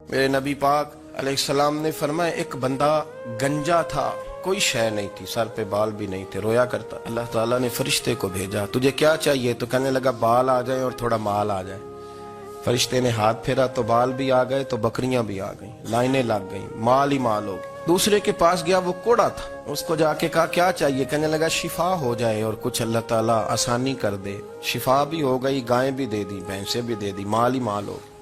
میرے نبی پاک علیہ السلام نے فرمایا ایک بندہ گنجا تھا، کوئی شے نہیں تھی، سر پہ بال بھی نہیں تھے، رویا کرتا۔ اللہ تعالیٰ نے فرشتے کو بھیجا، تجھے کیا چاہیے؟ تو کہنے لگا بال آ جائیں اور تھوڑا مال آ جائے۔ فرشتے نے ہاتھ پھیرا تو بال بھی آ گئے تو بکریاں بھی آ گئیں، لائنیں لگ گئیں، مال ہی مال ہو گئے۔ دوسرے کے پاس گیا، وہ کوڑا تھا، اس کو جا کے کہا کیا چاہیے؟ کہنے لگا شفا ہو جائے اور کچھ اللہ تعالیٰ آسانی کر دے۔ شفا بھی ہو گئی، گائیں بھی دے دی، بھینسیں بھی دے دی، مال ہی مال ہو گئے۔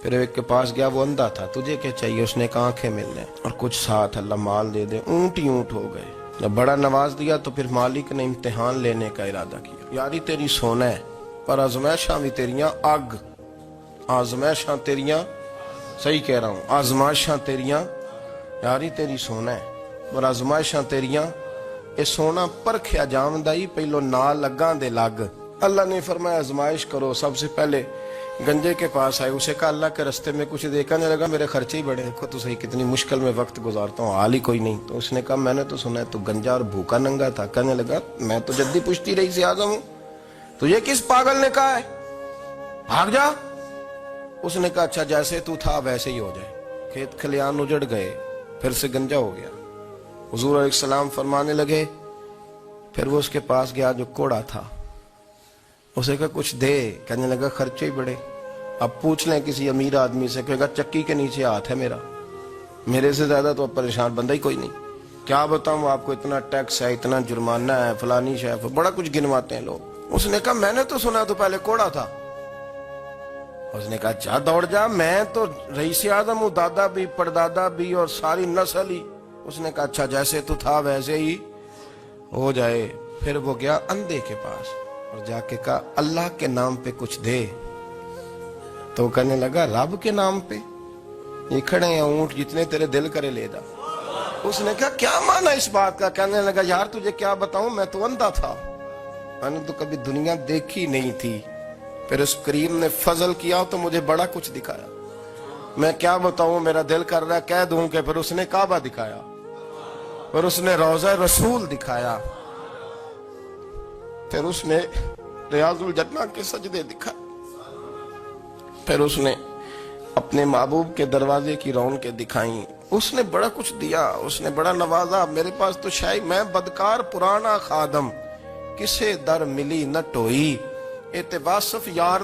پھر ایک کے پاس گیا، وہ اندھا تھا، تجھے کیا چاہیے؟ اس نے کہا آنکھیں مل لیں اور کچھ ساتھ اللہ مال دے دے۔ اونٹ ہی اونٹ ہو گئے۔ جب بڑا نواز دیا تو پھر مالک نے امتحان لینے کا ارادہ کیا، یاری تیری سونا ہے پر آزمائشاں بھی تیریاں اگ، آزمائشاں تیریاں، صحیح کہہ رہا ہوں، آزمائشاں تیریاں، یاری تیری سونا ہے پر آزمائشاں تیریاں، اے سونا پرکھیا جامدائی پہلو نال لگاں دے لگ۔ اللہ نے فرمایا آزمائش کرو۔ سب سے پہلے گنجے کے پاس آئے، اسے کہا اللہ کے رستے میں کچھ دیکھنے لگا، میرے خرچے ہی بڑے، دیکھو تو صحیح کتنی مشکل میں وقت گزارتا ہوں، حال ہی کوئی نہیں۔ تو اس نے کہا میں نے تو سنا ہے تو گنجا اور بھوکا ننگا تھا۔ کہنے لگا میں تو جدی پشتی رئیس اعظم ہوں، تجھے کس پاگل نے کہا ہے بھاگ جا؟ اس نے کہا اچھا جیسے تو تھا ویسے ہی ہو جائے۔ کھیت کھلیان اجڑ گئے، پھر سے گنجا ہو گیا۔ حضور علیہ السلام فرمانے لگے، پھر وہ اس کے پاس گیا جو کوڑا تھا، اسے کہا کچھ دے۔ کہنے لگا خرچے ہی بڑے، اب پوچھ لیں کسی امیر آدمی سے، کہے گا چکی کے نیچے ہاتھ ہے میرا، میرے سے زیادہ تو اب پریشان بندہ ہی کوئی نہیں، کیا بتاؤں آپ کو، اتنا ٹیکس ہے، اتنا جرمانہ ہے، فلانی شے، بڑا کچھ گنواتے ہیں لوگ۔ اس نے کہا میں نے تو سنا تو پہلے کوڑا تھا۔ اس نے کہا جا دوڑ جا، میں تو رئیس اعظم ہوں، دادا بھی پردادا بھی اور ساری نسل ہی۔ اس نے کہا اچھا جیسے تو تھا ویسے ہی ہو جائے۔ پھر وہ گیا اندھے کے پاس اور جا کے کہا اللہ کے نام پہ کچھ دے۔ تو کہنے لگا رب کے نام پہ؟ یہ کھڑے ہیں اونٹ، جتنے تیرے دل کرے لے جا۔ اس نے کہا کیا معنی اس بات کا؟ کہنے لگا یار تجھے کیا بتاؤں، میں تو اندھا تھا، میں نے تو کبھی دنیا دیکھی نہیں تھی، پھر اس کریم نے فضل کیا تو مجھے بڑا کچھ دکھایا، میں کیا بتاؤں، میرا دل کر رہا ہے کہہ دوں کہ پھر اس نے کعبہ دکھایا، پھر اس نے روضہ رسول دکھایا، پھر اس نے ریاض الجنہ کے سجدے دکھائے، پھر اس نے اپنے محبوب کے دروازے کی رونقیں دکھائیں۔ اس نے بڑا کچھ دیا، اس نے بڑا نوازا۔ میرے پاس تو شاید میں بدکار پرانا خادم، کسے در ملی نہ ٹوئی، اے تے واصف یار